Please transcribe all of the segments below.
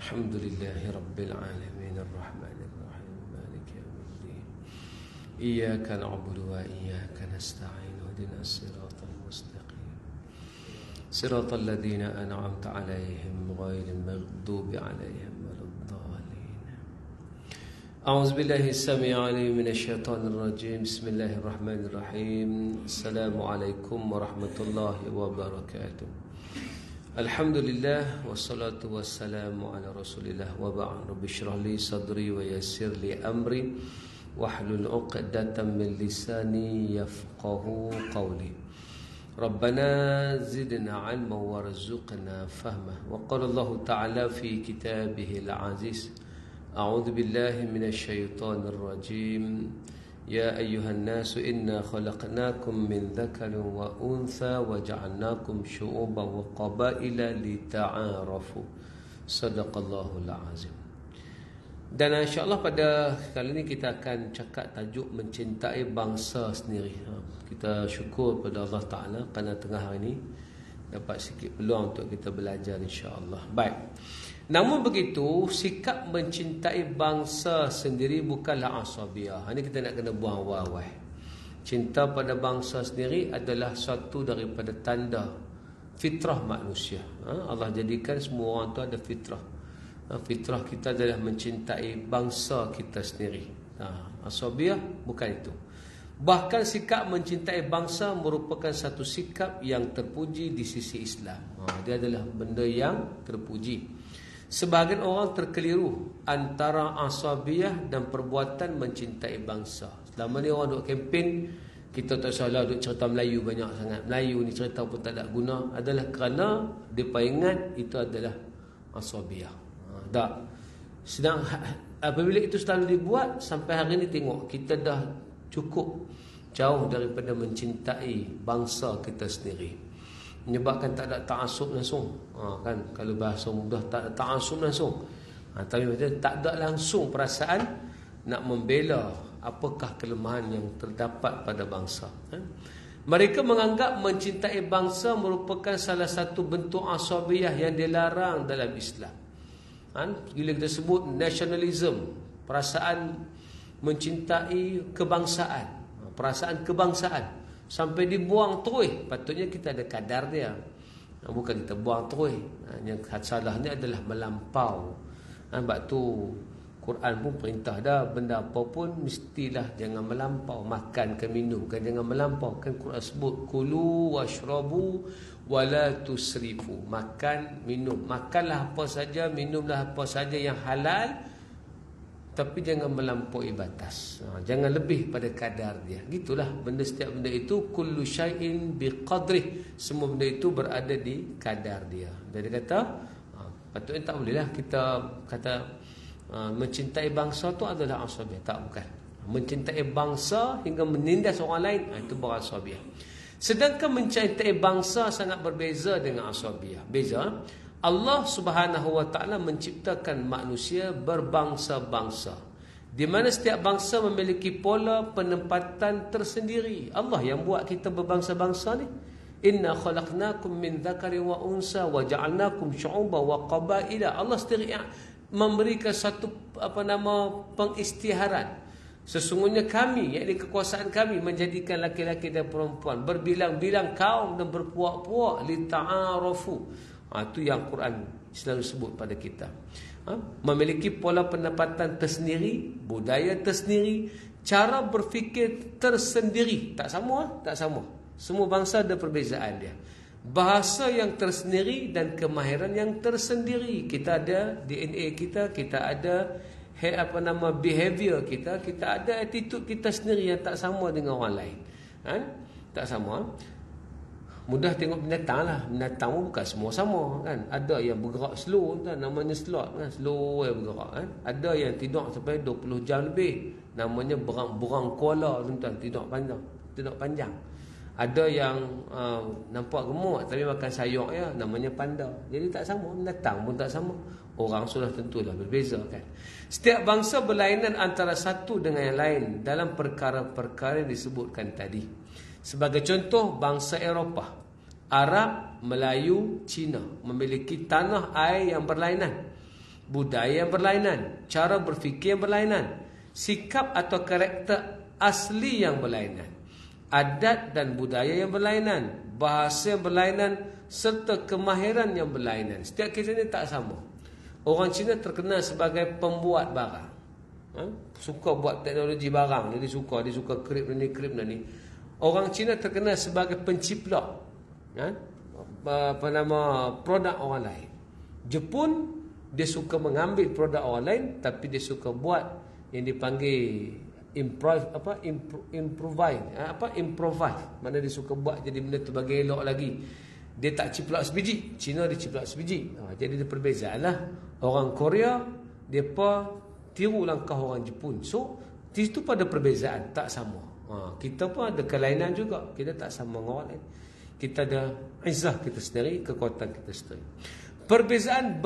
الحمد لله رب العالمين الرحمن الرحيم مالك يوم الدين إياك نعبد وإياك نستعين اهدنا الصراط المستقيم صراط الذين أنعمت عليهم غير المغضوب عليهم ولا الضالين. أعوذ بالله السميع العليم من الشيطان الرجيم. بسم الله الرحمن الرحيم. السلام عليكم ورحمة الله وبركاته. Alhamdulillah wassalatu wassalamu ala Rasulillah wa ba'd. Rabbi shrah li sadri wa yassir li amri wahlul 'uqdatam min lisani yafqahu qawli. Rabbana zidna 'ilman warzuqna fahma. Wa qala Allah ta'ala fi kitabihil 'aziz. A'udzu billahi minasy syaithanir rajim. Ya ayyuhan nasu inna khalaqnakum min dzakarin wa untha wa ja'alnakum syu'uban wa qabaila lita'arafu. Sadaqallahul azim. Dan insya-Allah pada kali ini kita akan cakap tajuk mencintai bangsa sendiri. Kita syukur pada Allah Taala kerana tengah hari ini dapat sikit peluang untuk kita belajar insya-Allah. Baik. Namun begitu, sikap mencintai bangsa sendiri bukanlah asabiyah. Ini kita nak kena buang wawai. Cinta pada bangsa sendiri adalah satu daripada tanda fitrah manusia. Allah jadikan semua orang tu ada fitrah. Fitrah kita adalah mencintai bangsa kita sendiri. Asabiyah bukan itu. Bahkan sikap mencintai bangsa merupakan satu sikap yang terpuji di sisi Islam. Dia adalah benda yang terpuji. Sebahagian orang terkeliru antara asabiyah dan perbuatan mencintai bangsa. Selama ni orang duk kempen, kita tak salah duk cerita Melayu banyak sangat. Melayu ni cerita pun tak ada guna. Adalah kerana mereka ingat itu adalah asabiyah. Tak. Sedang apabila itu selalu dibuat, sampai hari ni tengok kita dah cukup jauh daripada mencintai bangsa kita sendiri. Menyebabkan tak ada ta'asub langsung. Kan kalau bahasa mudah tak ada ta'asub langsung. Tapi macam tak ada langsung perasaan nak membela apakah kelemahan yang terdapat pada bangsa. Mereka menganggap mencintai bangsa merupakan salah satu bentuk asabiyah yang dilarang dalam Islam. Bila kita sebut nationalism, perasaan mencintai kebangsaan, perasaan kebangsaan sampai dibuang terus, patutnya kita ada kadar dia. Bukan kita buang terus. Yang salahnya adalah melampau. Sebab tu Quran pun perintah dah, benda apa pun mestilah jangan melampau. Makan ke minum kan jangan melampau. Kan Quran sebut kulu washrabu wala tusrifu. Makan, minum. Makanlah apa saja, minumlah apa saja yang halal, tapi jangan melampaui batas. Jangan lebih pada kadar dia. Gitulah benda, setiap benda itu kullu syai'in biqadrih. Semua benda itu berada di kadar dia. Jadi kata patutnya tak bolehlah kita kata mencintai bangsa tu adalah asabiyah. Tak, bukan. Mencintai bangsa hingga menindas orang lain, itu berasabiyah. Sedangkan mencintai bangsa sangat berbeza dengan asabiyah. Beza. Allah Subhanahu wa taala menciptakan manusia berbangsa-bangsa, di mana setiap bangsa memiliki pola penempatan tersendiri. Allah yang buat kita berbangsa-bangsa ni. Inna khalaqnakum min dzakarin wa unsa wa ja'alnakum syu'uban wa qabaila. Allah sendiri yang memberikan satu pengisytiharan. Sesungguhnya kami, yakni kekuasaan kami, menjadikan laki-laki dan perempuan berbilang-bilang kaum dan berpuak-puak lita'arafu. Itu yang Quran selalu sebut pada kita. Memiliki pola penempatan tersendiri, budaya tersendiri, cara berfikir tersendiri. Tak sama, tak sama. Semua bangsa ada perbezaan dia. Bahasa yang tersendiri dan kemahiran yang tersendiri. Kita ada DNA kita, kita ada behavior kita, kita ada attitude kita sendiri yang tak sama dengan orang lain. Tak sama. Mudah tengok binatang lah. Binatang pun bukan semua sama kan. Ada yang bergerak slow kan, namanya slot kan, slow yang bergerak kan. Ada yang tidur sampai 20 jam lebih, namanya burang koala tuan-tuan, tidur panjang. Ada yang nampak gemuk tapi makan sayur ya, namanya panda. Jadi tak sama, binatang pun tak sama. Orang sudah tentulah berbeza kan. Setiap bangsa berlainan antara satu dengan yang lain dalam perkara-perkara yang disebutkan tadi. Sebagai contoh, bangsa Eropah, Arab, Melayu, Cina memiliki tanah air yang berlainan. budaya yang berlainan, cara berfikir yang berlainan, sikap atau karakter asli yang berlainan, adat dan budaya yang berlainan, bahasa yang berlainan, serta kemahiran yang berlainan. Setiap kita ni tak sama. Orang Cina terkenal sebagai pembuat barang, suka buat teknologi barang. Dia suka krip ni, krip ni. Orang Cina terkenal sebagai penciplak, produk orang lain. Jepun, dia suka mengambil produk orang lain, tapi dia suka buat yang dipanggil improvise. Mana dia suka buat jadi benda tu bagi elok lagi. Dia tak ciplak sebiji, Cina dia ciplak sebiji. Jadi dia perbezaan lah. Orang Korea, depa tiru langkah orang Jepun. So di situ pada perbezaan, tak sama. Kita pun ada kelainan juga. Kita tak sama dengan orang lain. Kita ada izzah kita sendiri, kekuatan kita sendiri. Perbezaan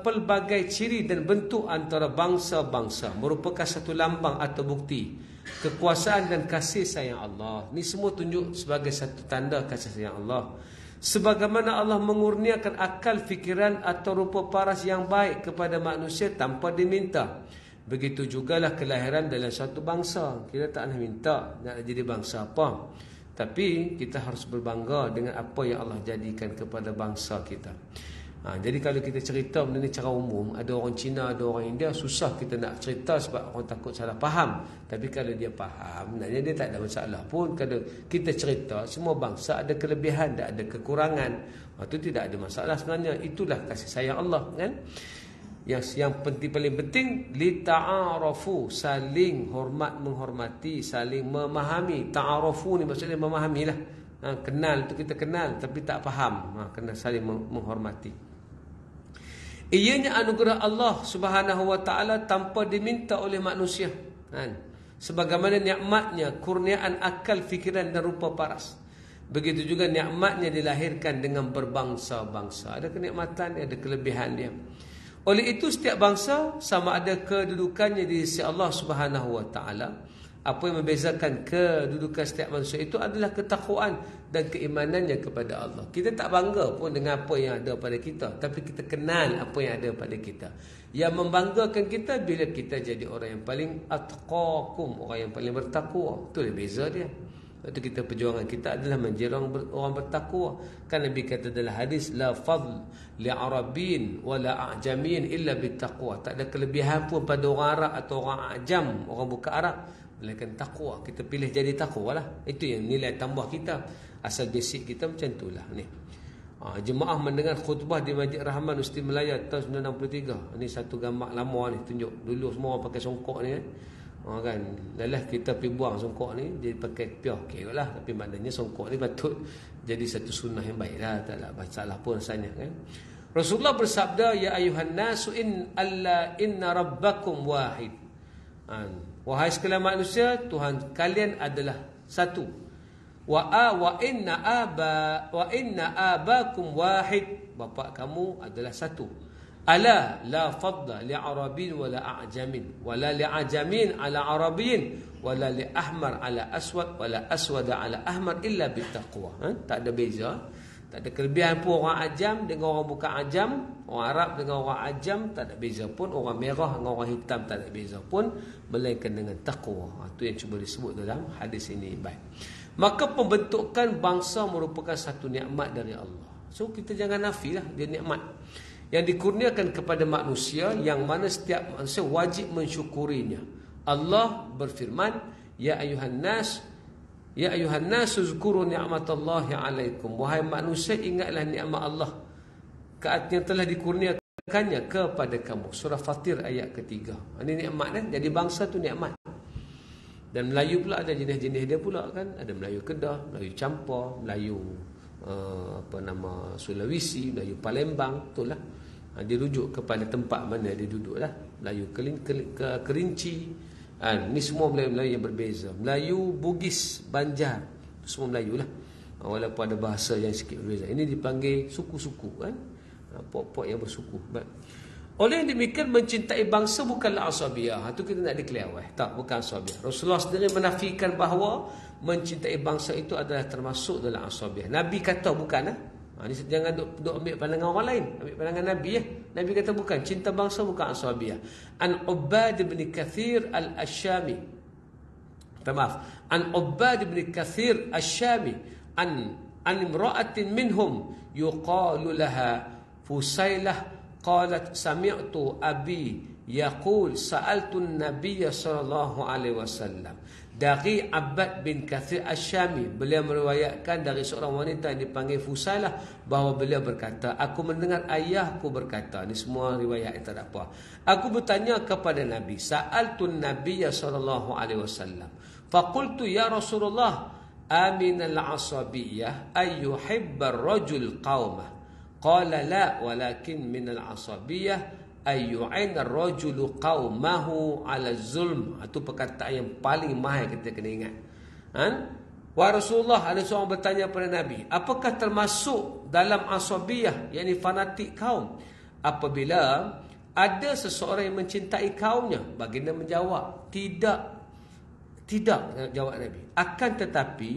pelbagai ciri dan bentuk antara bangsa-bangsa merupakan satu lambang atau bukti kekuasaan dan kasih sayang Allah. Ini semua tunjuk sebagai satu tanda kasih sayang Allah. Sebagaimana Allah mengurniakan akal, fikiran atau rupa paras yang baik kepada manusia tanpa diminta, begitu jugalah kelahiran dalam satu bangsa. Kita tak nak minta nak jadi bangsa apa, tapi kita harus berbangga dengan apa yang Allah jadikan kepada bangsa kita. Jadi kalau kita cerita benda ni secara umum, ada orang Cina, ada orang India, susah kita nak cerita sebab orang takut salah faham. Tapi kalau dia faham, maknanya dia tak ada masalah pun. Kalau kita cerita, semua bangsa ada kelebihan dan ada kekurangan, itu tidak ada masalah sebenarnya. Itulah kasih sayang Allah, kan? Yang paling penting li ta'arafu, saling hormat menghormati, saling memahami. Ta'arafu ni maksudnya memahamilah. Kenal tu kita kenal tapi tak faham, kena saling menghormati. Ianya anugerah Allah Subhanahu wa taala tanpa diminta oleh manusia, sebagaimana nikmatnya kurniaan akal, fikiran dan rupa paras. Begitu juga nikmatnya dilahirkan dengan berbangsa-bangsa. Ada kenikmatan dia, ada kelebihan dia. Oleh itu setiap bangsa sama ada kedudukannya di sisi Allah Subhanahu wa taala. Apa yang membezakan kedudukan setiap manusia itu adalah ketakwaan dan keimanannya kepada Allah. Kita tak bangga pun dengan apa yang ada pada kita, tapi kita kenal apa yang ada pada kita. Yang membanggakan kita bila kita jadi orang yang paling atqakum, orang yang paling bertakwa. Itulah beza dia. Waktu kita perjuangan kita adalah menjadi orang bertakwa. Kan Nabi kata dalam hadis, la fadl li'arabin wa la'ajamin illa bittaqwa. Tak ada kelebihan pun pada orang Arab atau orang Ajam, orang bukan Arab, melainkan takwa. Kita pilih jadi takwa lah. Itu yang nilai tambah kita. Asal basic kita macam itulah ni. Jemaah mendengar khutbah di Masjid Rahman Usti Melaya tahun 1963. Ini satu gambar lama ni, tunjuk dulu semua orang pakai songkok ni, kan. Lelah kita pergi buang songkok ni, jadi pakai piah. Okey lah, tapi maknanya songkok ni patut jadi satu sunnah yang baik lah. Tak ada masalah pun rasanya, kan. Rasulullah bersabda, ya ayuhan nasu inna rabbakum wahid. Wahai sekalian manusia, Tuhan kalian adalah satu. Wa inna abakum wahid. Bapa kamu adalah satu. Ala la fadla li arabin wala a'jamin wala li ajamin ala arabin wala li ahmar ala aswad wala aswada ala ahmar illa bittaqwa. Tak ada beza. Tak ada kelebihan pun orang Ajam dengan orang bukan Ajam, orang Arab dengan orang Ajam, tak ada beza pun. Orang merah dengan orang hitam tak ada beza pun, melainkan dengan taqwa. Itu yang cuba disebut dalam hadis ini. Baik. Maka pembentukan bangsa merupakan satu nikmat dari Allah. So kita jangan nafilah dia nikmat yang dikurniakan kepada manusia, yang mana setiap manusia wajib mensyukurinya. Allah berfirman, ya ayuhan nas uzkuru ni'matallahi alaikum. Wahai manusia, ingatlah nikmat Allah yang telah dikurniakannya kepada kamu. Surah Fatir ayat ketiga. Ini nikmat kan? Jadi bangsa tu nikmat. Dan Melayu pula ada jenis-jenis dia pula kan. Ada Melayu Kedah, Melayu Campur, Melayu Sulawesi, Melayu Palembang, itulah. Dia rujuk kepada tempat mana dia duduk lah. Melayu Kerinci. Ini semua Melayu yang berbeza. Melayu Bugis, Banjar, semua Melayu lah. Walaupun ada bahasa yang sikit berbeza. Ini dipanggil suku-suku kan. Pok-pok yang bersuku. Oleh yang demikian, mencintai bangsa bukanlah asabiyah. Itu kita nak declare. Tak, bukan asabiyah. Rasulullah sendiri menafikan bahawa mencintai bangsa itu adalah termasuk dalam asabiyah. Nabi kata bukan. Ni jangan duk ambil pandangan orang lain, ambil pandangan Nabi ya. Nabi kata bukan, cinta bangsa bukan asabiyah. An Ubbad bin Kathir al-Asyami. Maaf. An Ubbad bin Kathir al-Syami an imra'atin minhum yuqalu laha Fusailah qalat sami'tu abi yaqul sa'altu an-nabiy sallallahu alaihi wasallam. Dari Abbad bin Kathir Asy-Syami, beliau meriwayatkan dari seorang wanita yang dipanggil Fusailah bahawa beliau berkata, aku mendengar ayahku berkata, ni semua riwayat tak ada apa. Aku bertanya kepada Nabi, sa'altun Nabiy sallallahu alaihi wasallam. Faqultu ya Rasulullah, aminal asabiyyah ay yuhibba ar-rajul qaumah. Qala la walakin minal asabiyyah ayyu'ina ar-rajulu qaumahu 'ala zulm. Itu perkataan yang paling mahal kita kena ingat. Wa Rasulullah, ada seorang bertanya kepada Nabi, apakah termasuk dalam asabiyah, yakni fanatik kaum, apabila ada seseorang yang mencintai kaumnya? Baginda menjawab, tidak, jawab Nabi. Akan tetapi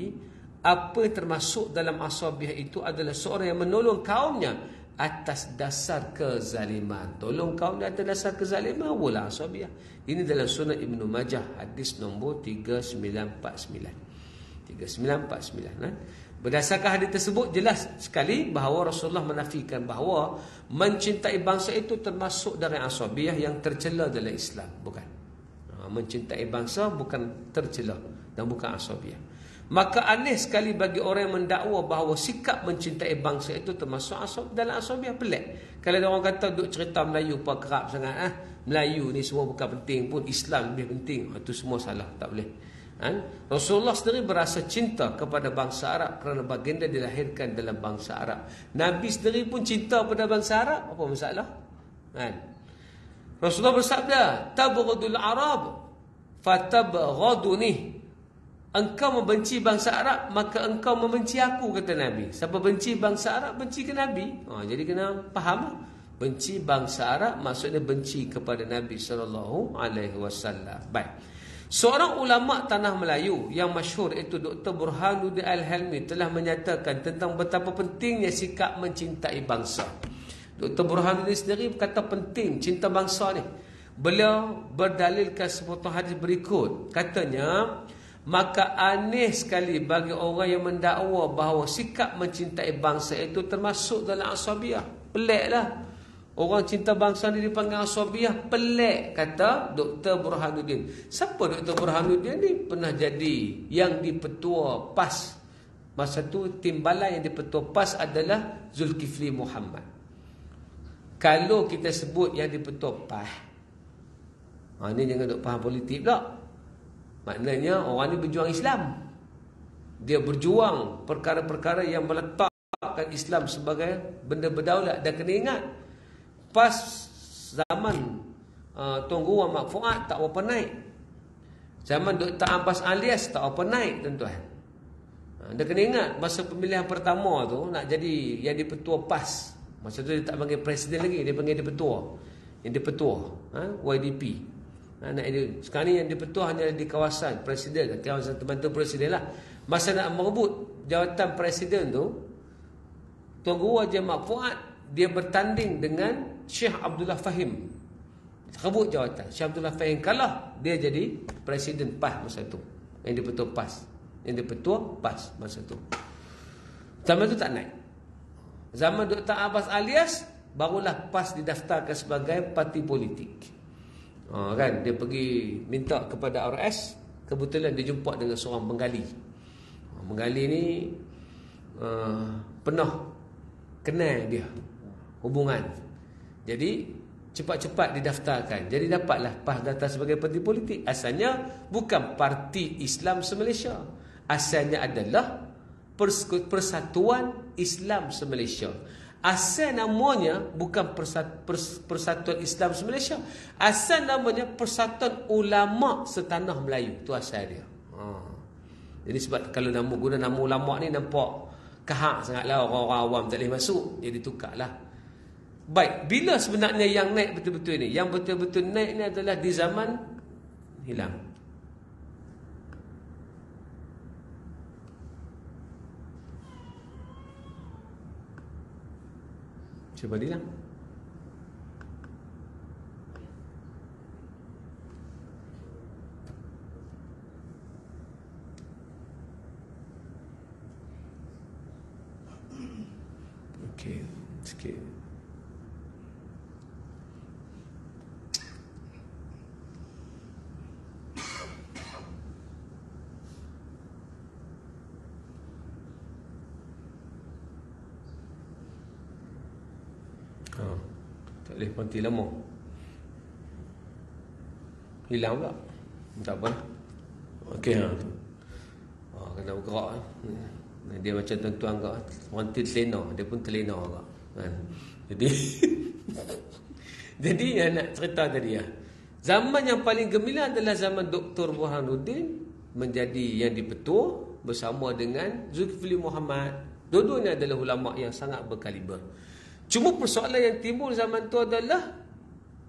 apa yang termasuk dalam asabiyah itu adalah seorang yang menolong kaumnya atas dasar kezaliman. Tolong kaum di atas dasar kezaliman, wala asabiyah. Ini dalam Sunan Ibnu Majah, hadis nombor 3949. Berdasarkan hadis tersebut jelas sekali bahawa Rasulullah menafikan bahawa mencintai bangsa itu termasuk dari asabiyah yang tercela dalam Islam. Bukan. Mencintai bangsa bukan tercela dan bukan asabiyah. Maka aneh sekali bagi orang yang mendakwa bahawa sikap mencintai bangsa itu termasuk dalam asabiyah. Pelik. Kalau ada orang kata duk cerita Melayu apa kerap sangat, Melayu ni semua bukan penting pun, Islam lebih penting. Itu semua salah, tak boleh. Rasulullah sendiri berasa cinta kepada bangsa Arab kerana baginda dilahirkan dalam bangsa Arab. Nabi sendiri pun cinta pada bangsa Arab. Apa masalah? Rasulullah bersabda, tabghadul Arab fatabghaduni. Engkau membenci bangsa Arab, maka engkau membenci aku, kata Nabi. Siapa benci bangsa Arab, benci ke Nabi. Jadi kena faham. Benci bangsa Arab maksudnya benci kepada Nabi SAW. Baik. Seorang ulama tanah Melayu yang masyhur itu Dr. Burhanuddin Al-Helmi telah menyatakan tentang betapa pentingnya sikap mencintai bangsa. Dr. Burhanuddin sendiri berkata penting cinta bangsa ni. Beliau berdalilkan sepotong hadis berikut. Katanya, maka aneh sekali bagi orang yang mendakwa bahawa sikap mencintai bangsa itu termasuk dalam asabiyah. Peliklah. Orang cinta bangsa ni dipanggil asabiyah. Pelik, kata Dr. Burhanuddin. Siapa Dr. Burhanuddin ni? Pernah jadi yang dipetua PAS. Masa tu timbalan yang dipetua PAS adalah Zulkifli Muhammad. Kalau kita sebut yang dipetua PAS, ni jangan duk faham politik pula. Maknanya orang ni berjuang Islam. Dia berjuang perkara-perkara yang meletakkan Islam sebagai benda berdaulat. Dan kena ingat, pas zaman Tuan Guru Ahmad Fuad tak apa naik. Zaman Dr. Abbas Alias tak apa naik, tuan-tuan. Dan kena ingat, masa pemilihan pertama tu nak jadi yang dipetua PAS. Masa tu dia tak panggil presiden lagi, dia panggil dipetua. Yang dipetua, YDP. Sekarang ni yang dipetua hanya di kawasan presiden, kawasan terbantu presiden lah. Masa nak merebut jawatan presiden tu, Tuan Guru Haji Ahmad Fuad, dia bertanding dengan Syekh Abdullah Fahim. Rebut jawatan. Syekh Abdullah Fahim kalah, dia jadi presiden PAS masa tu. Yang dipetua PAS. Yang dipetua PAS masa tu. Zaman tu tak naik. Zaman Dr. Abbas Alias, barulah PAS didaftarkan sebagai parti politik. Kan dia pergi minta kepada RS, kebetulan dia jumpa dengan seorang Bengali. Bengali ni pernah kenal dia hubungan. Jadi cepat-cepat didaftarkan. Jadi dapatlah PAS daftar sebagai parti politik. Asalnya bukan Parti Islam Se-Malaysia. Asalnya adalah Persatuan Islam Se-Malaysia. Asal namanya bukan Persatuan Islam Se-Malaysia. Asal namanya Persatuan Ulama Setanah Melayu. Itu asal dia. Jadi sebab kalau guna nama ulama ni nampak kahak sangatlah, orang-orang awam tak boleh masuk. Jadi tukarlah. Baik, bila sebenarnya yang naik betul-betul ni? Yang betul-betul naik ni adalah di zaman hilang. Cuba dia. Okey, sikit. Tak boleh berhenti lama. Hilang pula. Tak apa. Okey, kena bergerak. Dia macam tuan-tuan kau, berhenti terlena, dia pun terlena kau. Kan? Jadi jadi yang nak cerita tadi ya. Zaman yang paling gemilang adalah zaman Dr. Burhanuddin menjadi yang dipetua bersama dengan Zulkifli Muhammad. Dua-duanya adalah ulama yang sangat berkaliber. Cuma persoalan yang timbul zaman tu adalah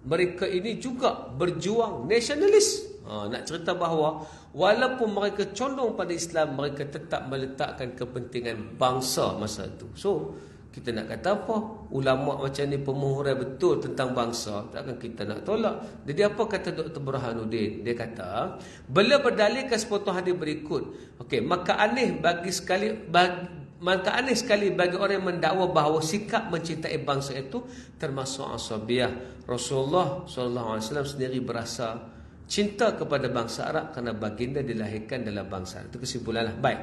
mereka ini juga berjuang nasionalis. Nak cerita bahawa walaupun mereka condong pada Islam, mereka tetap meletakkan kepentingan bangsa masa itu. So, kita nak kata apa? Ulama macam ni pemuhurai betul tentang bangsa, takkan kita nak tolak. Jadi apa kata Dr. Burhanuddin? Dia kata, beliau berdalilkan sepotong hadis berikut. Okey, maka aneh sekali bagi orang yang mendakwa bahawa sikap mencintai bangsa itu termasuk asabiyah. Rasulullah SAW sendiri berasa cinta kepada bangsa Arab kerana baginda dilahirkan dalam bangsa. Itu kesimpulanlah. Baik.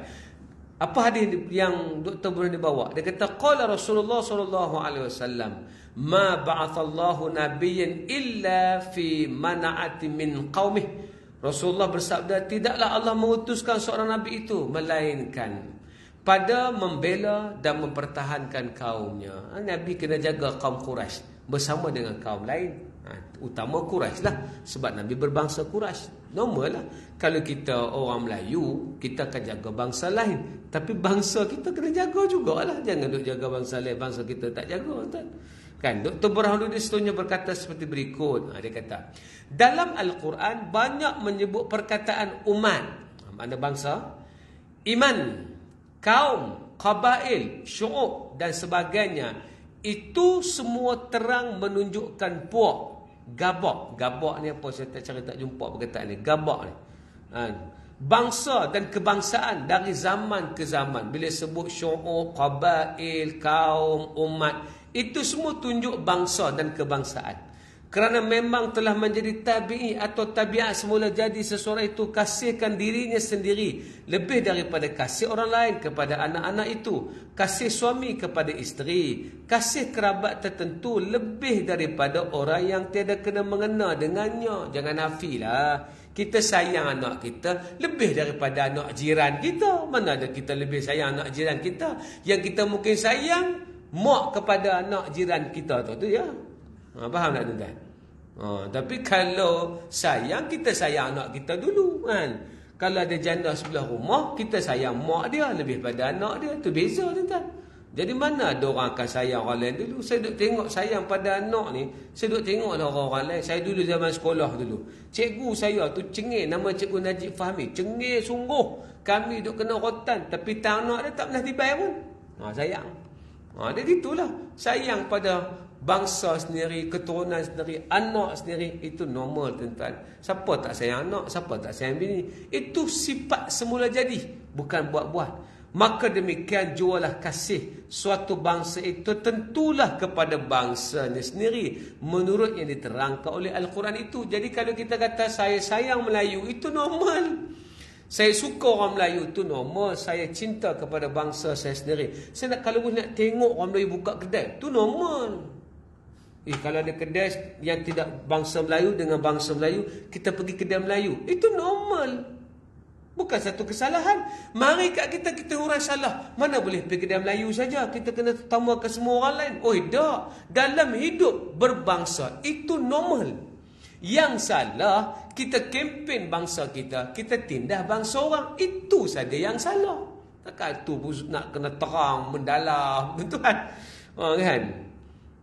Apa hadis yang Dr. Burhanuddin bawa? Dia kata qala Rasulullah SAW, ma ba'athallahu nabiyyan illa fi mana'ati min qaumih. Rasulullah bersabda, tidaklah Allah mengutuskan seorang nabi itu melainkan pada membela dan mempertahankan kaumnya. Nabi kena jaga kaum Quraisy bersama dengan kaum lain. Utama Quraisy lah, sebab Nabi berbangsa Quraisy. Normal lah. Kalau kita orang Melayu, kita akan jaga bangsa lain, tapi bangsa kita kena jaga jugalah. Jangan duk jaga bangsa lain, bangsa kita tak jaga, tak? Kan Dr. Burhanuddin seterusnya berkata seperti berikut. Dia kata, dalam Al-Quran banyak menyebut perkataan umat, mana bangsa, iman, kaum, qabail, syu'ub dan sebagainya. Itu semua terang menunjukkan puak, gabak. Gabak ni apa? Saya tak jumpa perkataan ni. Gabak ni. Bangsa dan kebangsaan dari zaman ke zaman. Bila sebut syu'ub, qabail, kaum, umat, itu semua tunjuk bangsa dan kebangsaan. Kerana memang telah menjadi tabi'i atau tabiat semula jadi seseorang itu kasihkan dirinya sendiri lebih daripada kasih orang lain kepada anak-anak itu, kasih suami kepada isteri, kasih kerabat tertentu lebih daripada orang yang tiada kena mengena dengannya. Jangan nafilah. Kita sayang anak kita lebih daripada anak jiran kita. Mana ada kita lebih sayang anak jiran kita? Yang kita mungkin sayang mak kepada anak jiran kita tu ya. Faham tak tuan-tuan? Tapi kalau sayang, kita sayang anak kita dulu kan. Kalau ada janda sebelah rumah, kita sayang mak dia lebih pada anak dia. Tu beza tuan-tuan. Jadi mana ada orang akan sayang orang lain dulu? Saya duk tengok sayang pada anak ni, saya duk tengoklah orang-orang lain. Saya dulu zaman sekolah dulu, cikgu saya tu cengih, nama cikgu Najib Fahmi, cengih sungguh. Kami duk kena rotan, tapi tang anak dia tak pernah tibai pun. Sayang. Dia gitulah. Sayang pada bangsa sendiri, keturunan sendiri, anak sendiri, itu normal tuan-tuan. Siapa tak sayang anak, siapa tak sayang bini? Itu sifat semula jadi, bukan buat-buat. Maka demikian jualah kasih suatu bangsa itu tentulah kepada bangsanya sendiri menurut yang diterangkan oleh Al-Quran itu. Jadi kalau kita kata saya sayang Melayu, itu normal. Saya suka orang Melayu, itu normal. Saya cinta kepada bangsa saya sendiri. Saya nak, kalau nak tengok orang Melayu buka kedai, itu normal. Kalau ada kedai yang tidak bangsa Melayu dengan bangsa Melayu, kita pergi kedai Melayu, itu normal. Bukan satu kesalahan. Mari kat kita urai salah. Mana boleh pergi kedai Melayu saja, kita kena tambah ke semua orang lain. Tak. Dalam hidup berbangsa, itu normal. Yang salah, kita kempen bangsa kita, kita tindah bangsa orang. Itu saja yang salah. Takkan tu nak kena terang, mendalam, tuan. Kan?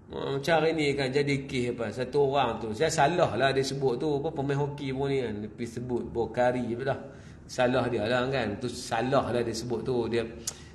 Macam ni kan jadi kes apa. Satu orang tu, saya salah lah dia sebut tu, apa pemain hoki pun ni kan, dia pergi sebut Bokari je lah. Salah dia lah kan. Tu salah lah dia sebut tu. Dia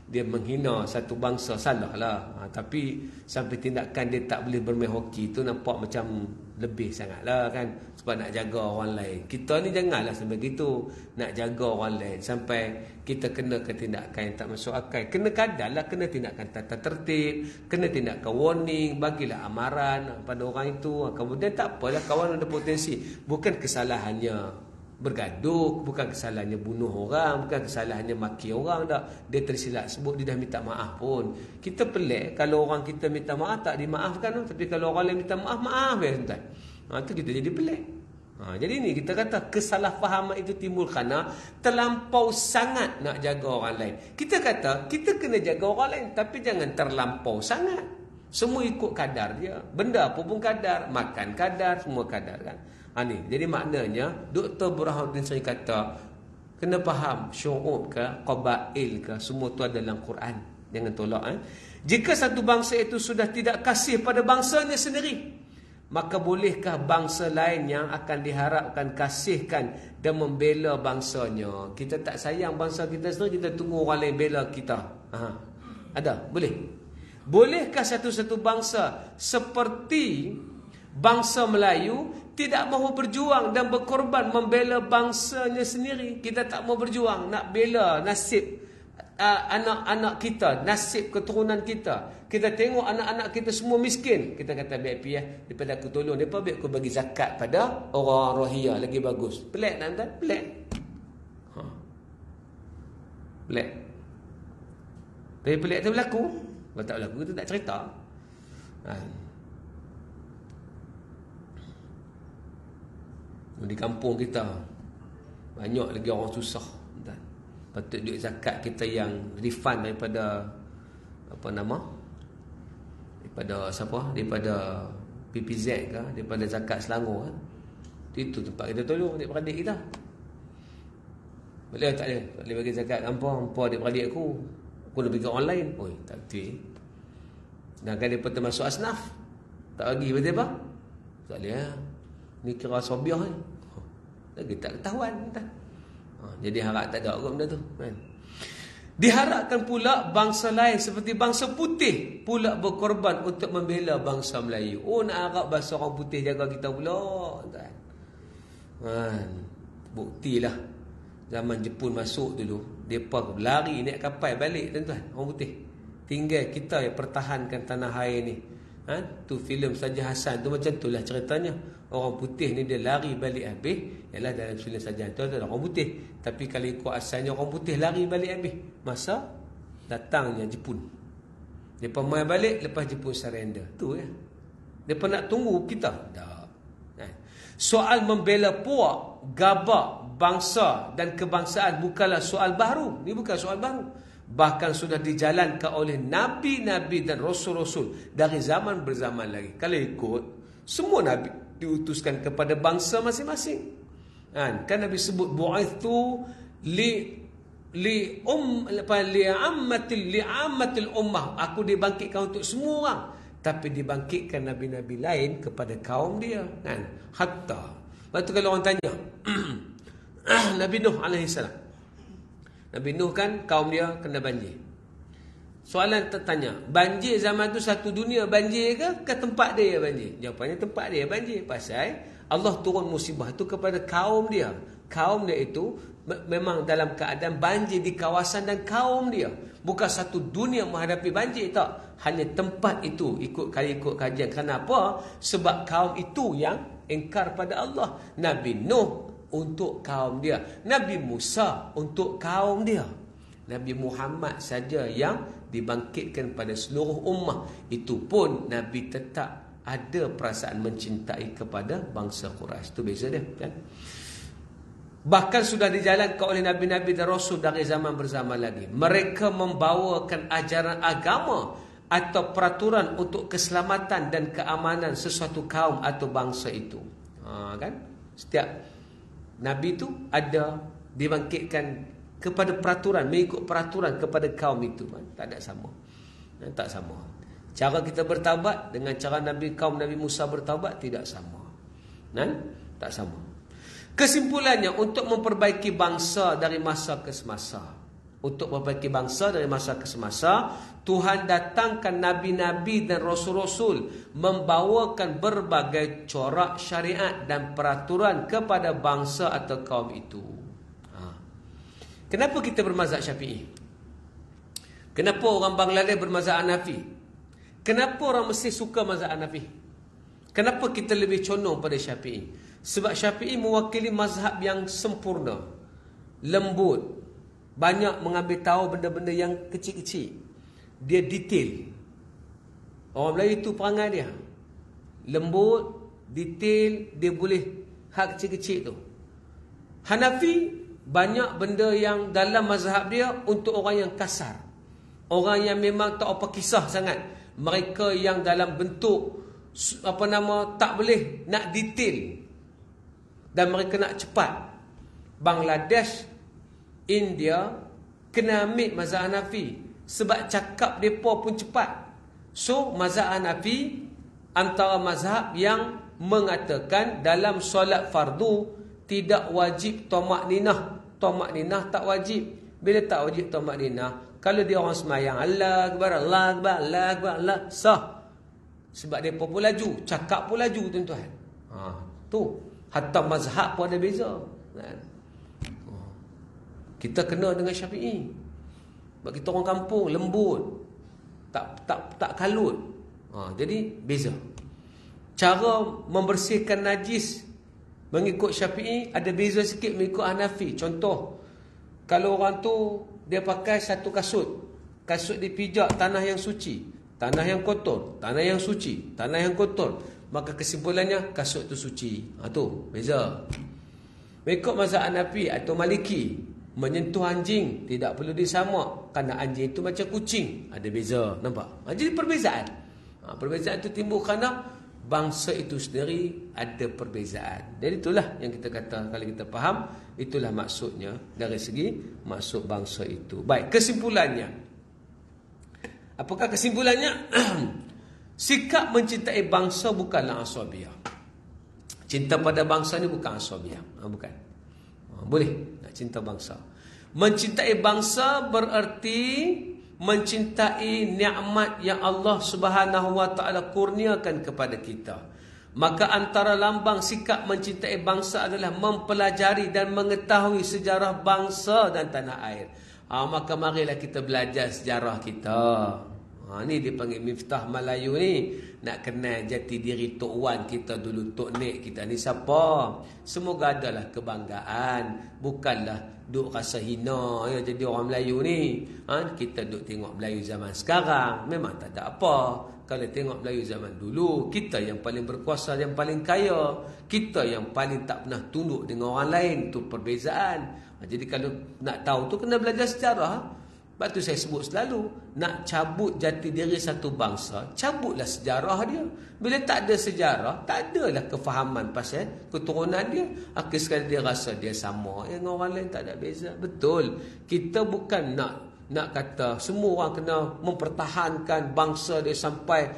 dia menghina satu bangsa, salah lah. Tapi sampai tindakan dia tak boleh bermain hoki tu nampak macam lebih sangat lah kan. Sebab nak jaga orang lain. Kita ni janganlah sampai gitu. Nak jaga orang lain sampai kita kena ke tindakan yang tak masuk akal. Kena kadar lah, kena tindakan tata tertib, kena tindakan warning, bagilah amaran pada orang itu. Kemudian tak apalah, kawan ada potensi. Bukan kesalahannya bergaduh, bukan kesalahannya bunuh orang, bukan kesalahannya maki orang tak. Dia tersilap sebut, dia dah minta maaf pun. Kita pelik kalau orang kita minta maaf tak dimaafkan, tapi kalau orang lain minta maaf, maaf ya tuan. Tu kita jadi pelik. Jadi ni kita kata kesalahfahaman itu timbul kerana terlampau sangat nak jaga orang lain. Kita kata kita kena jaga orang lain, tapi jangan terlampau sangat. Semua ikut kadar dia. Benda apa pun kadar, makan kadar, semua kadar kan. Ni. Jadi maknanya Dr. Burhanuddin saya kata kena faham syu'ub ke, qabail ke, semua tu ada dalam Quran. Jangan tolak. Jika satu bangsa itu sudah tidak kasih pada bangsanya sendiri, maka bolehkah bangsa lain yang akan diharapkan kasihkan dan membela bangsanya? Kita tak sayang bangsa kita sendiri, kita tunggu orang lain bela kita. Ada? Boleh? Bolehkah satu-satu bangsa seperti bangsa Melayu tidak mahu berjuang dan berkorban membela bangsanya sendiri? Kita tak mahu berjuang nak bela nasib anak-anak kita, nasib keturunan kita. Kita tengok anak-anak kita semua miskin, kita kata biar daripada aku tolong mereka, biar aku bagi zakat pada orang Rohingya, lagi bagus. Pelik tak tuan? Pelik. Pelik. Tapi pelik tu berlaku. Kalau tak berlaku kita tak cerita. Di kampung kita banyak lagi orang susah. Patut duit zakat kita yang refund daripada daripada PPZ ke, daripada zakat Selangor kan. Itu tempat kita tolong adik-beradik kita. Boleh tak boleh? Tak boleh bagi zakat kampung, adik-beradik aku nak bagi orang lain. Tak betul. Dan kan mereka termasuk asnaf, tak bagi betul apa? Tak boleh lah. Ni kira sobiah ni. Lagi tak ketahuan. Jadi harap tak ada orang benda tu kan. Diharapkan pula bangsa lain seperti bangsa putih pula berkorban untuk membela bangsa Melayu. Nak harap bangsa orang putih jaga kita pula kan. Buktilah zaman Jepun masuk dulu, mereka lari naik kapal balik tuan-tuan, orang putih. Tinggal kita yang pertahankan tanah air ni. Tu filem Saja Hasan tu macam itulah ceritanya. Orang putih ni dia lari balik habis. Yalah dalam filem Saja tu ada orang putih, tapi kalau ikut asalnya orang putih lari balik habis masa datangnya Jepun. Depa mai balik lepas Jepun surrender. Tu ya. Depa nak tunggu kita. Dah. Soal membela puak, gabak, bangsa dan kebangsaan bukanlah soal baru. Ni bukan soal baru. Bahkan sudah dijalankan oleh nabi-nabi dan rasul-rasul dari zaman berzaman lagi. Kalau ikut, semua nabi diutuskan kepada bangsa masing-masing. Kan Nabi sebut bu'ithu li'ammatil ummah. Aku dibangkitkan untuk semua orang, tapi dibangkitkan nabi-nabi lain kepada kaum dia kan. Hatta waktu kalau orang tanya Nabi Nuh alaihissalam, Nabi Nuh kan kaum dia kena banjir. Soalan tertanya, banjir zaman tu satu dunia banjir ke tempat dia banjir? Jawapannya tempat dia banjir. Pasal Allah turun musibah itu kepada kaum dia. Kaum dia itu memang dalam keadaan banjir di kawasan dan kaum dia. Bukan satu dunia menghadapi banjir, tak. Hanya tempat itu ikut kajian. Kenapa? Sebab kaum itu yang ingkar pada Allah. Nabi Nuh untuk kaum dia, Nabi Musa untuk kaum dia, Nabi Muhammad saja yang dibangkitkan pada seluruh ummah. Itu pun Nabi tetap ada perasaan mencintai kepada bangsa Quraisy. Itu beza dia kan. Bahkan sudah dijalankan oleh nabi-nabi dan rasul dari zaman berzaman lagi. Mereka membawakan ajaran agama atau peraturan untuk keselamatan dan keamanan sesuatu kaum atau bangsa itu. Kan? Setiap nabi itu ada dibangkitkan kepada peraturan, mengikut peraturan kepada kaum itu kan? Tak ada sama. Tak sama. Cara kita bertaubat dengan cara kaum Nabi Musa bertaubat tidak sama. Tak sama. Kesimpulannya, untuk memperbaiki bangsa dari masa ke semasa, untuk memperbaiki bangsa dari masa ke semasa. Tuhan datangkan nabi-nabi dan rasul-rasul membawakan berbagai corak syariat dan peraturan kepada bangsa atau kaum itu. Kenapa kita bermazhab Syafi'i? Kenapa orang Bangladesh bermazhab Hanafi? Kenapa orang Mesir suka mazhab Hanafi? Kenapa kita lebih condong pada Syafi'i? Sebab Syafi'i mewakili mazhab yang sempurna, lembut, banyak mengambil tahu benda-benda yang kecil-kecil. Dia detail. Orang Melayu itu perangai dia, lembut, detail, dia boleh hak kecil-kecil tu. Hanafi banyak benda yang dalam mazhab dia untuk orang yang kasar, orang yang memang tak apa kisah sangat. Mereka yang dalam bentuk tak boleh nak detail dan mereka nak cepat. Bangladesh, India kena ambil mazhab Hanafi sebab cakap mereka pun cepat. So mazhab Hanafi antara mazhab yang mengatakan dalam solat fardu tidak wajib tamak ninah. Tamak ninah tak wajib. Bila tak wajib tamak ninah, kalau dia orang semayang Allah Akbar, Allah Akbar, Allah Akbar, Allah, sah. Sebab mereka pun laju, cakap pun laju tuan-tuan. Tu hatta mazhab pun ada beza. Kita kena dengan Syafi'i. Sebab kita orang kampung, lembut, tak kalut. Jadi beza. Cara membersihkan najis mengikut Syafi'i ada beza sikit mengikut Hanafi. Contoh, kalau orang tu dia pakai satu kasut dipijak tanah yang suci, tanah yang kotor, tanah yang suci, tanah yang kotor, maka kesimpulannya kasut tu suci. Tu beza. Mengikut mazhab Hanafi atau Maliki, menyentuh anjing tidak perlu disamak kerana anjing itu macam kucing. Ada beza, nampak? Jadi perbezaan. Perbezaan itu timbul kerana bangsa itu sendiri ada perbezaan. Jadi itulah yang kita kata, kalau kita faham, itulah maksudnya dari segi maksud bangsa itu. Baik, kesimpulannya. Apakah kesimpulannya? Sikap mencintai bangsa bukanlah asabiah. Cinta pada bangsa ni bukan asabiah. Bukan. Boleh nak cinta bangsa. Mencintai bangsa bererti mencintai nikmat yang Allah Subhanahu wa taala kurniakan kepada kita. Maka antara lambang sikap mencintai bangsa adalah mempelajari dan mengetahui sejarah bangsa dan tanah air. Maka marilah kita belajar sejarah kita. Ni dipanggil Miftah Melayu ni. Nak kenal jati diri Tok Wan kita dulu, Tok Nek kita ni siapa. Semoga adalah kebanggaan, bukanlah duk rasa hina ya jadi orang Melayu ni. Kita duk tengok Melayu zaman sekarang memang tak ada apa. Kalau tengok Melayu zaman dulu, kita yang paling berkuasa, yang paling kaya, kita yang paling tak pernah tunduk dengan orang lain. Tu perbezaan. Jadi kalau nak tahu tu kena belajar sejarah. Sebab tu saya sebut selalu, nak cabut jati diri satu bangsa, cabutlah sejarah dia. Bila tak ada sejarah, tak adalah kefahaman pasal keturunan dia. Akhir sekali dia rasa dia sama dengan orang lain, tak ada beza. Betul. Kita bukan nak kata semua orang kena mempertahankan bangsa dia sampai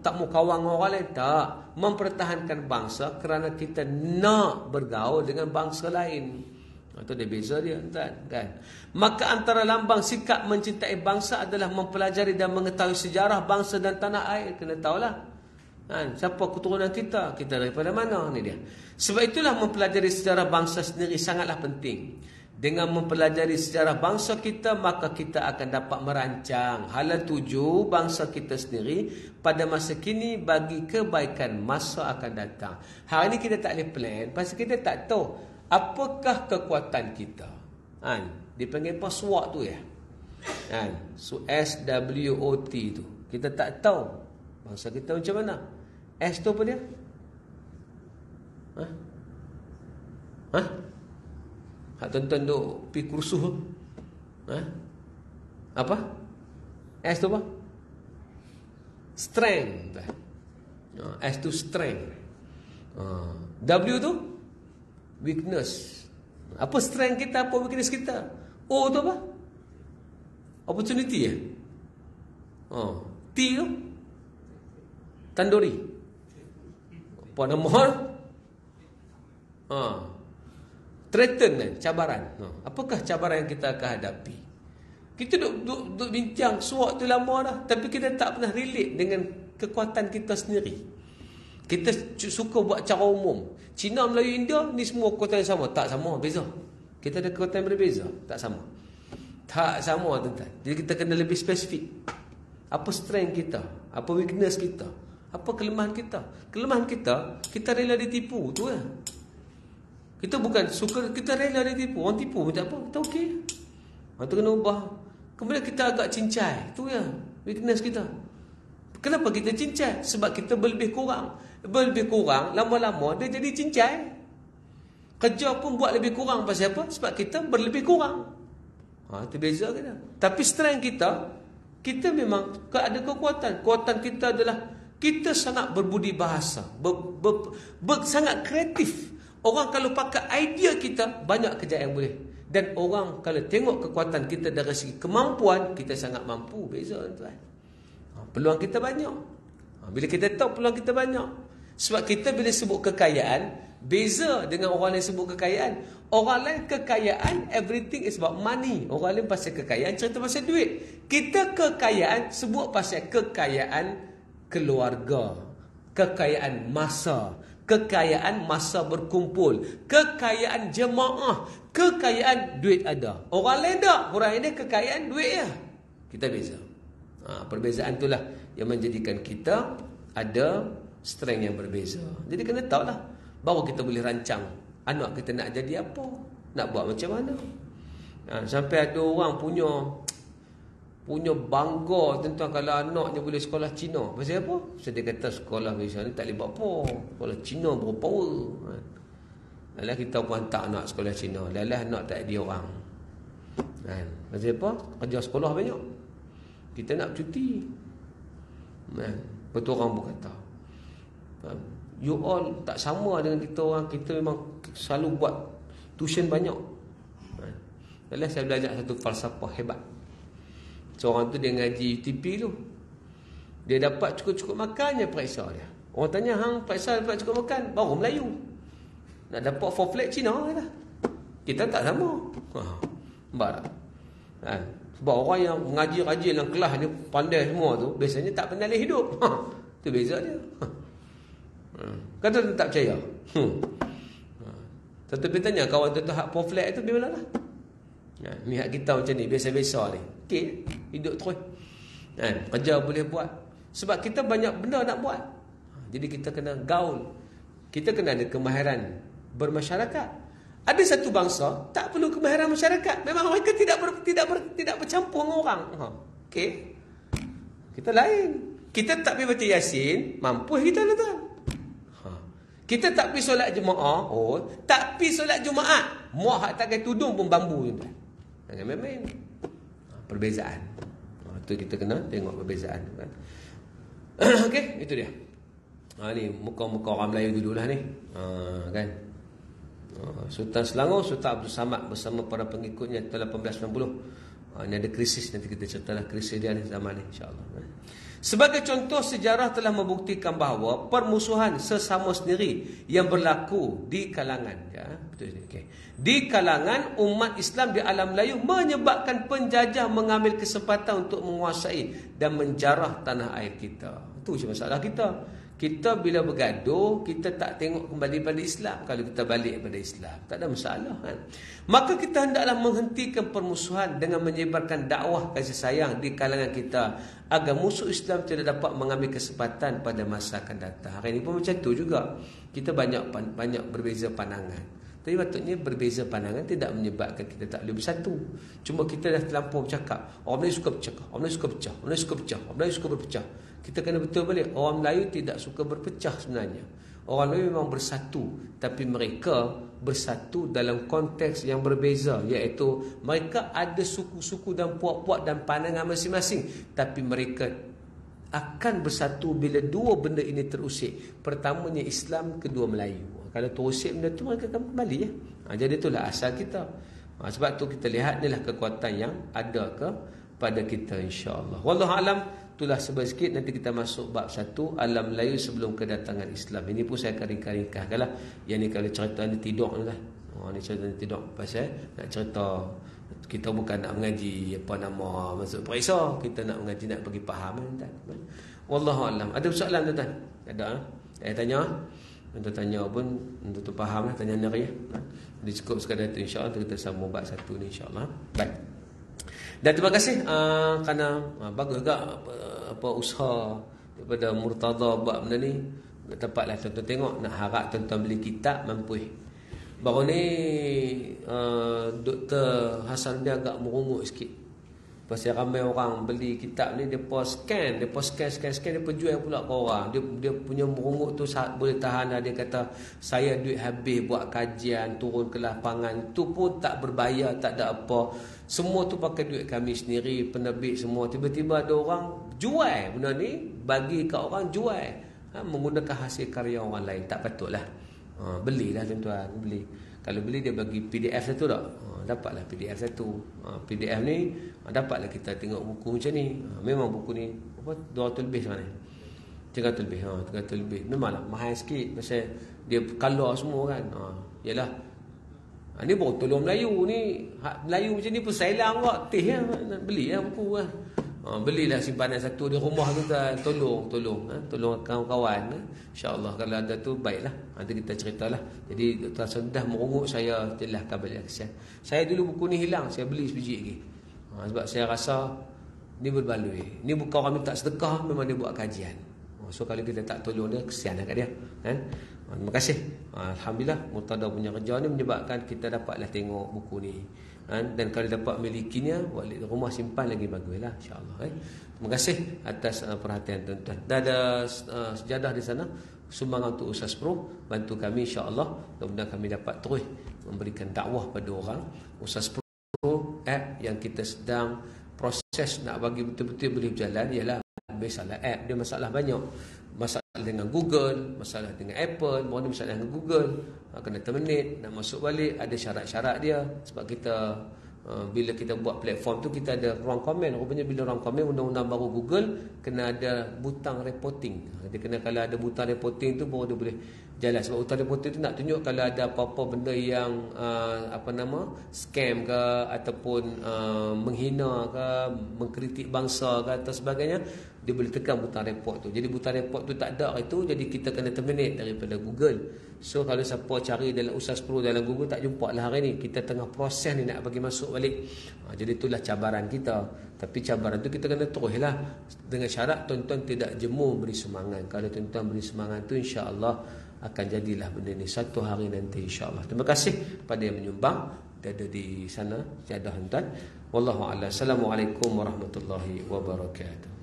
tak mau kawan dengan orang lain. Tak. Mempertahankan bangsa kerana kita nak bergaul dengan bangsa lain. Itu dia beza dia, kan? Maka antara lambang sikap mencintai bangsa adalah mempelajari dan mengetahui sejarah bangsa dan tanah air. Kena tahulah. Siapa keturunan kita? Kita daripada mana? Ni dia. Sebab itulah mempelajari sejarah bangsa sendiri sangatlah penting. Dengan mempelajari sejarah bangsa kita, maka kita akan dapat merancang hala tuju bangsa kita sendiri pada masa kini bagi kebaikan masa akan datang. Hari ini kita tak boleh plan pasal kita tak tahu apakah kekuatan kita. Dipanggil apa SWOT tu ya. So SWOT tu. Kita tak tahu bangsa kita macam mana. S tu apa dia? Hak tuan-tuan duk pergi kursus. Apa? S tu apa? Strength. S tu strength. W tu weakness. Apa strength kita, apa weakness kita? O tu apa? Opportunity ya? T tu Tandori. Apa nama? Threaten, cabaran. Apakah cabaran yang kita akan hadapi? Kita duk bincang surat tu lama dah, tapi kita tak pernah relate dengan kekuatan kita sendiri. Kita suka buat cara umum. Cina, Melayu, India ni semua kekuatan yang sama. Tak sama, beza. Kita ada kekuatan yang berbeza, tak sama. Tak sama, tuan-tuan. Jadi kita kena lebih spesifik. Apa strength kita? Apa weakness kita? Apa kelemahan kita? Kelemahan kita, kita rela ditipu, tu lah. Kita bukan suka, kita rela ditipu. Orang tipu macam apa? Kita okey. Itu kena ubah. Kemudian kita agak cincai. Itu ya weakness kita. Kenapa kita cincai? Sebab kita berlebih kurang. Berlebih kurang, lama-lama dia jadi cincai. Kerja pun buat lebih kurang. Pasal apa? Sebab kita berlebih kurang. Itu beza kita. Tapi strength kita memang ada kekuatan. Kekuatan kita adalah kita sangat berbudi bahasa. Sangat kreatif. Orang kalau pakai idea kita, banyak kerja yang boleh. Dan orang kalau tengok kekuatan kita dari segi kemampuan, kita sangat mampu. Beza, tuan. Peluang kita banyak. Bila kita tahu peluang kita banyak. Sebab kita bila sebut kekayaan, beza dengan orang lain sebut kekayaan. Orang lain kekayaan, everything is about money. Orang lain pasal kekayaan, cerita pasal duit. Kita kekayaan, sebut pasal kekayaan keluarga, kekayaan masa, kekayaan masa berkumpul, kekayaan jemaah, kekayaan duit ada. Orang lain tak. Orang ini kekayaan duit ya. Kita beza. Perbezaan itulah yang menjadikan kita ada strength yang berbeza. Jadi kena tahu lah. Baru kita boleh rancang anak kita nak jadi apa, nak buat macam mana. Sampai ada orang punya bangga tentang kalau anaknya boleh sekolah Cina. Pasal apa? Pasal dia kata sekolah Malaysia ni tak boleh buat apa. Sekolah Cina berpower. Lalah kita pun hantar anak sekolah Cina. Lalah anak tak ada orang. Pasal apa? Kerja sekolah banyak. Kita nak cuti. Betul orang pun kata. You all tak sama dengan kita orang. Kita memang selalu buat tuition banyak. Lalah saya belajar satu falsafah hebat. Seorang tu dia ngaji UTP tu. Dia dapat cukup-cukup makan je periksa dia. Orang tanya, hang periksa dapat cukup makan? Baru Melayu. Nak dapat 4 flat Cina kata. Kita tak sama. Nampak tak? Sebab orang yang mengaji rajin dalam kelas ni, pandai semua tu, biasanya tak pernah hidup. Tu beza dia. Kata tu tak percaya. Tetapi tanya kawan tu hak 4 flat tu bila lah? Ni hak kita macam ni, biasa-biasa ni. Okey, hidup terus. Kerja boleh buat. Sebab kita banyak benda nak buat. Jadi kita kena gaul. Kita kena ada kemahiran bermasyarakat. Ada satu bangsa tak perlu kemahiran masyarakat. Memang mereka tidak bercampur dengan orang. Okey. Kita lain. Kita tak pergi baca Yasin, mampu kita lah tuan. Kita tak pergi solat jemaah, tak pergi solat Jumaat. Muak hak tak pakai tudung pun bambu tuan. Jangan main-main. Perbezaan. Itu kita kena tengok perbezaan kan. Okey, itu dia. Ni muka-muka orang Melayu dululah ni. Kan. Sultan Selangor, Sultan Abdul Samad bersama para pengikutnya tahun 1890. Ini ada krisis, nanti kita ceritalah krisis dia ni zaman ni insya-Allah. Sebagai contoh, sejarah telah membuktikan bahawa permusuhan sesama sendiri yang berlaku di kalangan di kalangan umat Islam di alam Melayu menyebabkan penjajah mengambil kesempatan untuk menguasai dan menjarah tanah air kita. Itu je masalah kita. Kita bila bergaduh, kita tak tengok kembali pada Islam. Kalau kita balik pada Islam, tak ada masalah kan? Maka kita hendaklah menghentikan permusuhan dengan menyebarkan dakwah kasih sayang di kalangan kita, agar musuh Islam tidak dapat mengambil kesempatan pada masa akan datang. Hari ini pun macam tu juga. Kita banyak berbeza pandangan. Tapi patutnya berbeza pandangan tidak menyebabkan kita tak boleh bersatu. Cuma kita dah terlampau bercakap. Orang Melayu suka bercakap, orang Melayu suka pecah, orang Melayu suka pecah, orang Melayu suka berpecah. Kita kena betul balik. Orang Melayu tidak suka berpecah sebenarnya. Orang Melayu memang bersatu, tapi mereka bersatu dalam konteks yang berbeza, iaitu mereka ada suku-suku dan puak-puak dan pandangan masing-masing, tapi mereka akan bersatu bila dua benda ini terusik. Pertamanya Islam, kedua Melayu. Kalau terusik benda tu, mereka akan kembali ya. Jadi itulah asal kita. Sebab tu kita lihat inilah kekuatan yang ada pada kita insya-Allah. Wallahu alam. Itulah sedikit, nanti kita masuk bab 1 alam Melayu sebelum kedatangan Islam. Ini pun saya ringkas-ringkaskanlah. Yang ni kalau cerita ni tidur lah. Ni cerita tidak pasal nak cerita kita bukan nak mengaji apa nama masuk periksa, kita nak mengaji nak bagi faham tuan. Wallahu alam. Ada soalan tuan? Ada? Tanya. Untuk tanya pun untuk faham lah tanya nari ya. Jadi cukup sekadar itu insya-Allah kita sambung bab satu ni insya-Allah. Baik. Dan terima kasih kerana bagus juga apa usaha daripada Murtada buat benda ni. Tempatlah tuan-tuan tengok, nak harap tuan-tuan beli kitab mampu. Baru ni Dr. Hasan dia agak merungut sikit. Pasal ramai orang beli kitab ni, dia scan, dia jual pula ke orang. Dia punya merungut tu boleh tahan dah. Dia kata saya duit habis buat kajian, turun ke lapangan, tu pun tak berbayar, tak ada apa. Semua tu pakai duit kami sendiri, penerbit semua. Tiba-tiba ada orang jual benda ni, bagi kat orang jual. Menggunakan hasil karya orang lain, tak patutlah. Belilah tuan-tuan, beli. Kalau beli dia bagi PDF satu tak? Dapatlah PDF satu. PDF ni dapatlah kita tengok buku macam ni. Memang buku ni apa 200 lebih mana? 300 lebih. 300 lebih. Memanglah mahal sikit pasal dia color semua kan. Yalah. Ni baru tolong Melayu ni. Melayu macam ni pun sailang kok. Teh nak beli buku kan. Belilah simpanan satu di rumah tu kan. Tolong kawan-kawan. InsyaAllah kalau ada tu baiklah. Nanti kita ceritalah. Jadi Dr. Hasan dah merungut, saya jelaskan balik kesian. Saya dulu buku ni hilang, saya beli sebiji lagi. Sebab saya rasa ni berbaloi. Ni bukan orang minta sedekah, memang dia buat kajian. So kalau kita tak tolong dia, kesian kat dia. Terima kasih. Alhamdulillah Murtada punya kerja ni menyebabkan kita dapatlah tengok buku ni. Dan kalau dapat milikinya, balik rumah simpan lagi baguslah insya-Allah. Terima kasih atas perhatian tuan-tuan. Dan ada sejadah di sana sumbangan untuk Ustaz Pro, bantu kami insya-Allah. Mudah-mudahan kami dapat terus memberikan dakwah pada orang. Ustaz Pro app yang kita sedang proses nak bagi betul-betul boleh berjalan ialah masalah app. Dia masalah banyak. Masalah dengan Google, masalah dengan Apple, mana masalah dengan Google, kena terminate, nak masuk balik, ada syarat-syarat dia. Sebab kita bila kita buat platform tu kita ada ruang komen. Rupanya bila ruang komen undang-undang baru Google kena ada butang reporting. Dia kena kalau ada butang reporting tu baru dia boleh jalan. Sebab butang reporting tu nak tunjuk kalau ada apa-apa benda yang scam ke ataupun menghina ke, mengkritik bangsa ke atau sebagainya, dia boleh tekan butang report tu. Jadi butang report tu tak ada itu, jadi kita kena terminate daripada Google. So kalau siapa cari dalam Ustaz Pro dalam Google tak jumpa lah hari ni. Kita tengah proses ni nak bagi masuk balik. Jadi itulah cabaran kita. Tapi cabaran tu kita kena teruslah dengan syarat tuan-tuan tidak jemu beri sumbangan. Kalau tuan-tuan beri sumbangan tu insya-Allah akan jadilah benda ni satu hari nanti insya-Allah. Terima kasih pada yang menyumbang ada di sana jadah tuan. Wallahu a'lam. Assalamualaikum warahmatullahi wabarakatuh.